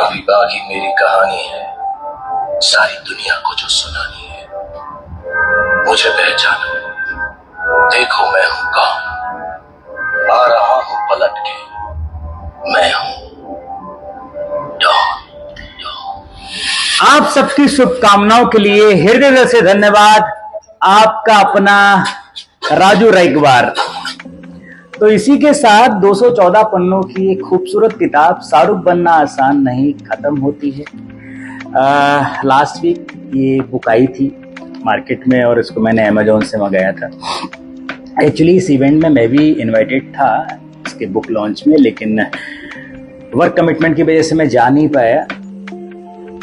कभी बाकी मेरी कहानी है, सारी दुनिया को जो सुनानी है। मुझे पहचानो, देखो मैं हूं कौन, आ रहा हूं पलट के, मैं हूं डॉन। आप सबकी शुभकामनाओं के लिए हृदय से धन्यवाद। आपका अपना राजू राइकवार। तो इसी के साथ 214 पन्नों की एक खूबसूरत किताब शाहरुख बनना आसान नहीं खत्म होती है। लास्ट वीक ये बुक आई थी मार्केट में और इसको मैंने अमेजोन से मंगाया था। एक्चुअली इस इवेंट में मैं भी इनवाइटेड था इसके बुक लॉन्च में, लेकिन वर्क कमिटमेंट की वजह से मैं जा नहीं पाया।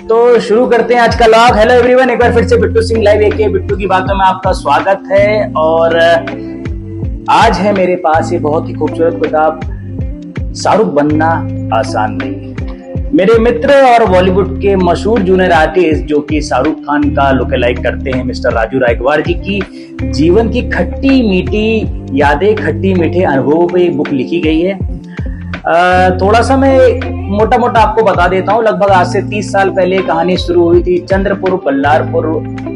तो शुरू करते हैं आज का लॉग। हेलो एवरीवन, एक बार फिर से बिट्टू सिंह लाइव एके बिट्टू की बातों में आपका स्वागत है। और आज है मेरे पास ये बहुत ही खूबसूरत किताब, शाहरुख बनना आसान नहीं। मेरे मित्र और बॉलीवुड के मशहूर जूनियर आर्टिस्ट जो कि शाहरुख खान का लुक अलाइक करते हैं, मिस्टर राजू राइकवार जी की जीवन की खट्टी मीठी यादें, खट्टी मीठे अनुभवों पे एक बुक लिखी गई है। थोड़ा सा मैं मोटा मोटा आपको बता देता हूँ। लगभग आज से 30 साल पहले कहानी शुरू हुई थी चंद्रपुर बल्लारपुर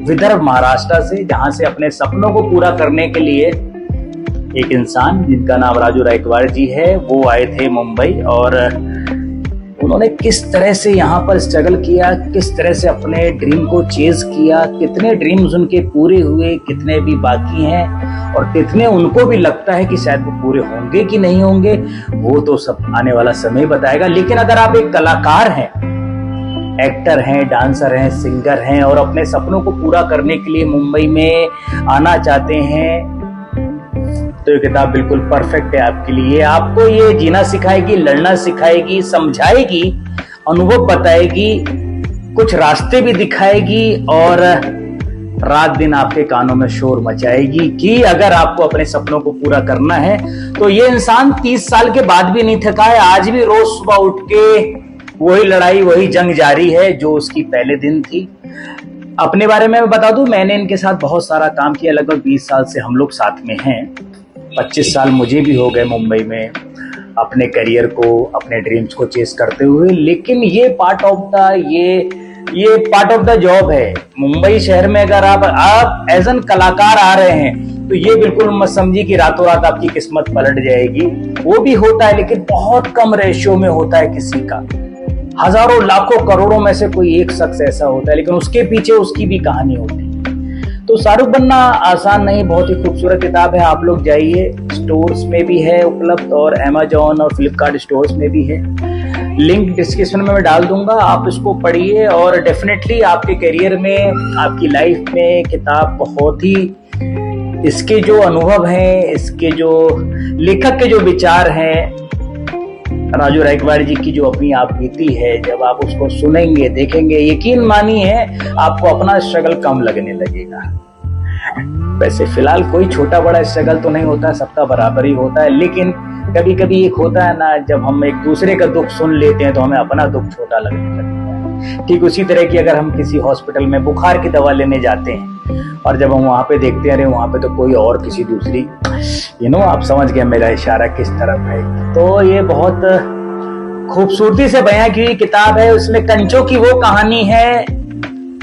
विदर्भ महाराष्ट्र से, जहां से अपने सपनों को पूरा करने के लिए एक इंसान जिनका नाम राजू राइकवार जी है वो आए थे मुंबई। और उन्होंने किस तरह से यहाँ पर स्ट्रगल किया, किस तरह से अपने ड्रीम को चेज किया, कितने ड्रीम्स उनके पूरे हुए, कितने भी बाकी हैं और कितने उनको भी लगता है कि शायद वो पूरे होंगे कि नहीं होंगे, वो तो सब आने वाला समय बताएगा। लेकिन अगर आप एक कलाकार हैं, एक्टर हैं, डांसर हैं, सिंगर हैं और अपने सपनों को पूरा करने के लिए मुंबई में आना चाहते हैं तो ये किताब बिल्कुल परफेक्ट है आपके लिए। आपको ये जीना सिखाएगी, लड़ना सिखाएगी, समझाएगी, अनुभव बताएगी, कुछ रास्ते भी दिखाएगी और रात दिन आपके कानों में शोर मचाएगी कि अगर आपको अपने सपनों को पूरा करना है तो ये इंसान 30 साल के बाद भी नहीं थका है। आज भी रोज सुबह उठ के वही लड़ाई, वही जंग जारी है जो उसकी पहले दिन थी। अपने बारे में मैं बता दूं, मैंने इनके साथ बहुत सारा काम किया। लगभग 20 साल से हम लोग साथ में हैं। 25 साल मुझे भी हो गए मुंबई में अपने करियर को, अपने ड्रीम्स को चेस करते हुए। लेकिन ये पार्ट ऑफ द जॉब है। मुंबई शहर में अगर आप एज एन कलाकार आ रहे हैं तो ये बिल्कुल मत समझिए कि रातों रात आपकी किस्मत पलट जाएगी। वो भी होता है लेकिन बहुत कम रेशियो में होता है किसी का। हजारों लाखों करोड़ों में से कोई एक शख्स ऐसा होता है, लेकिन उसके पीछे उसकी भी कहानी होती है। तो शाहरुख बनना आसान नहीं बहुत ही खूबसूरत किताब है। आप लोग जाइए, स्टोर्स में भी है उपलब्ध और अमेजोन और फ्लिपकार्ट स्टोर्स में भी है। लिंक डिस्क्रिप्शन में मैं डाल दूंगा, आप इसको पढ़िए और डेफिनेटली आपके करियर में, आपकी लाइफ में किताब बहुत ही, इसके जो अनुभव हैं, इसके जो लेखक के जो विचार हैं, राजू राइकवार जी की जो अपनी आप बीती है, जब आप उसको सुनेंगे, देखेंगे, यकीन मानिए आपको अपना स्ट्रगल कम लगने लगेगा। वैसे फिलहाल कोई छोटा बड़ा स्ट्रगल तो नहीं होता, सबका बराबर ही होता है। लेकिन कभी कभी एक होता है ना, जब हम एक दूसरे का दुख सुन लेते हैं तो हमें अपना दुख छोटा लगने लगता है। ठीक उसी तरह की अगर हम किसी हॉस्पिटल में बुखार की दवा लेने जाते हैं और जब हम वहां पे देखते हैं, अरे वहां पे तो कोई और किसी दूसरी, आप समझ गए मेरा इशारा किस तरफ है। तो ये बहुत खूबसूरती से बयां की हुई किताब है। उसमें कंचों की वो कहानी है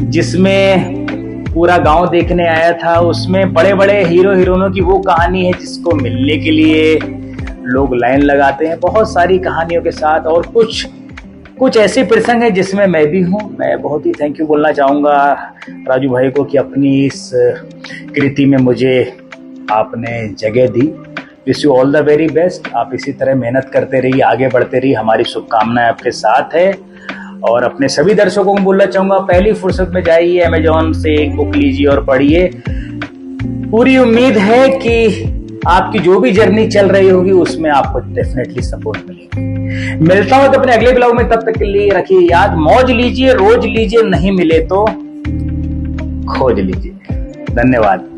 जिसमें पूरा गांव देखने आया था, उसमें बड़े बड़े हीरो हीरोइनों की वो कहानी है जिसको मिलने के लिए लोग लाइन लगाते हैं, बहुत सारी कहानियों के साथ। और कुछ ऐसे प्रसंग है जिसमें मैं भी हूँ। मैं बहुत ही थैंक यू बोलना चाहूंगा राजू भाई को कि अपनी इस कृति में मुझे आपने जगह दी। Wish you all the very best. आप इसी तरह मेहनत करते रहिए, आगे बढ़ते रहिए, हमारी शुभकामनाएं आपके साथ है। और अपने सभी दर्शकों को बोलना चाहूंगा, पहली फुर्सत में जाइए अमेजोन से एक बुक लीजिए और पढ़िए। पूरी उम्मीद है कि आपकी जो भी जर्नी चल रही होगी उसमें आपको डेफिनेटली सपोर्ट मिलेगी। मिलता हूं तो अपने अगले ब्लॉग में, तब तक के लिए रखिए याद, मौज लीजिए, रोज लीजिए, नहीं मिले तो खोज लीजिए। धन्यवाद।